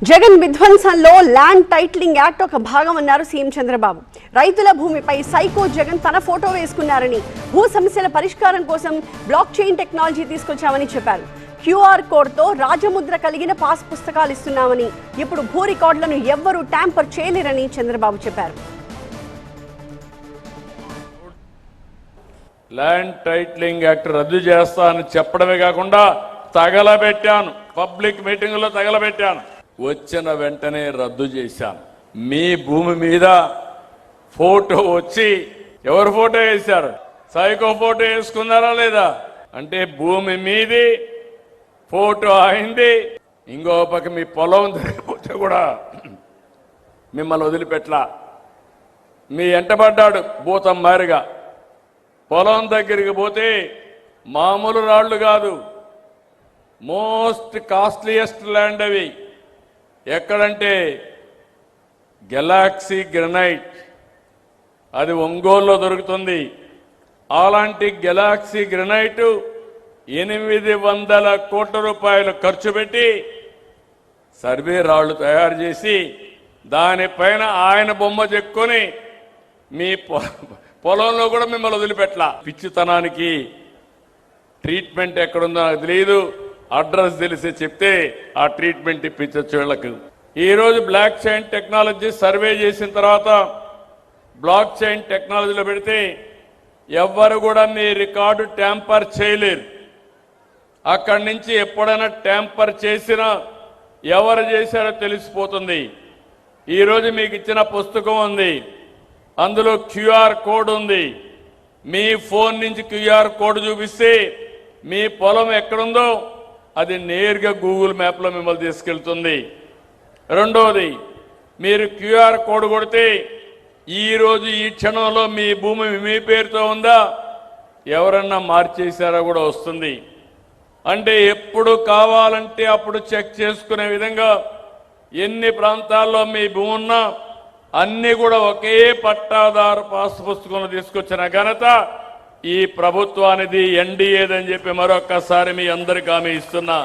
Jagan విధ్వంసంలో land titling act ఒక భాగం అన్నారు సీఎం చంద్రబాబు. రైతుల భూమిపై సైకో జగన్ తన ఫోటో వేసుకున్నారని, భూ సమస్యల పరిష్కారం కోసం బ్లాక్ చైన్ టెక్నాలజీ తీసుకొచ్చామని చెప్పారు. క్యూఆర్ కోడ్తో రాజముద్ర కలిగిన పాస్ పుస్తకాలు ఇస్తున్నామని, ఇప్పుడు భూ రికార్డులను ఎవ్వరూ ట్యాంపర్ చేయలేరని చంద్రబాబు చెప్పారు. ల్యాండ్ టైటిలింగ్ యాక్ట్ రద్దు చేస్తానని చెప్పడమే కాకుండా తగలబెట్టాను, పబ్లిక్ మీటింగ్లో తగలబెట్టాను. వచ్చిన వెంటనే రద్దు చేశాను. మీ భూమి మీద ఫోటో వచ్చి ఎవరు ఫోటో వేశారు? సైకో ఫోటో వేసుకున్నారా లేదా? అంటే భూమి మీది ఫోటో అయింది. ఇంకో పక్క మీ పొలం తిరిగిపోతే కూడా మిమ్మల్ని వదిలిపెట్టలా. మీ ఎంటబడ్డాడు భూతం మారిగా. పొలం దగ్గరికి పోతే మామూలు రాళ్లు కాదు, మోస్ట్ కాస్ట్లీయెస్ట్ ల్యాండ్ అవి. ఎక్కడంటే గెలాక్సీ గ్రనైట్, అది ఒంగోలులో దొరుకుతుంది. అలాంటి గెలాక్సీ గ్రనైట్ 800 కోట్ల రూపాయలు ఖర్చు పెట్టి సర్వే రాళ్లు తయారు చేసి దానిపైన ఆయన బొమ్మ చెక్కుని మీ పొలంలో కూడా మిమ్మల్ని వదిలిపెట్టలా. పిచ్చితనానికి ట్రీట్మెంట్ ఎక్కడుందో నాకు తెలియదు. అడ్రస్ తెలిసి చెప్తే ఆ ట్రీట్మెంట్ ఇప్పించచ్చు వీళ్ళకు. ఈరోజు బ్లాక్ చైన్ టెక్నాలజీ సర్వే చేసిన తర్వాత బ్లాక్ చైన్ టెక్నాలజీలో పెడితే ఎవ్వరు కూడా మీ రికార్డు ట్యాంపర్ చేయలేరు. అక్కడి నుంచి ఎప్పుడైనా ట్యాంపర్ చేసినా ఎవరు చేశారో తెలిసిపోతుంది. ఈరోజు మీకు ఇచ్చిన పుస్తకం ఉంది, అందులో క్యూఆర్ కోడ్ ఉంది. మీ ఫోన్ నుంచి క్యూఆర్ కోడ్ చూపిస్తే మీ పొలం ఎక్కడుందో అది నేరుగా గూగుల్ మ్యాప్లో మిమ్మల్ని తీసుకెళ్తుంది. రెండోది, మీరు క్యూఆర్ కోడ్ కొడితే ఈరోజు ఈ క్షణంలో మీ భూమి మీ పేరుతో ఉందా, ఎవరన్నా మార్చేశారో కూడా వస్తుంది. అంటే ఎప్పుడు కావాలంటే అప్పుడు చెక్ చేసుకునే విధంగా ఎన్ని ప్రాంతాల్లో మీ భూమి ఉన్నా అన్ని కూడా ఒకే పట్టాదారు పాస్ పుస్తకంలో తీసుకొచ్చిన ఘనత ఈ ప్రభుత్వానిది, ఎన్డీఏదని చెప్పి మరొక్కసారి మీ అందరికీ హామీ ఇస్తున్నా.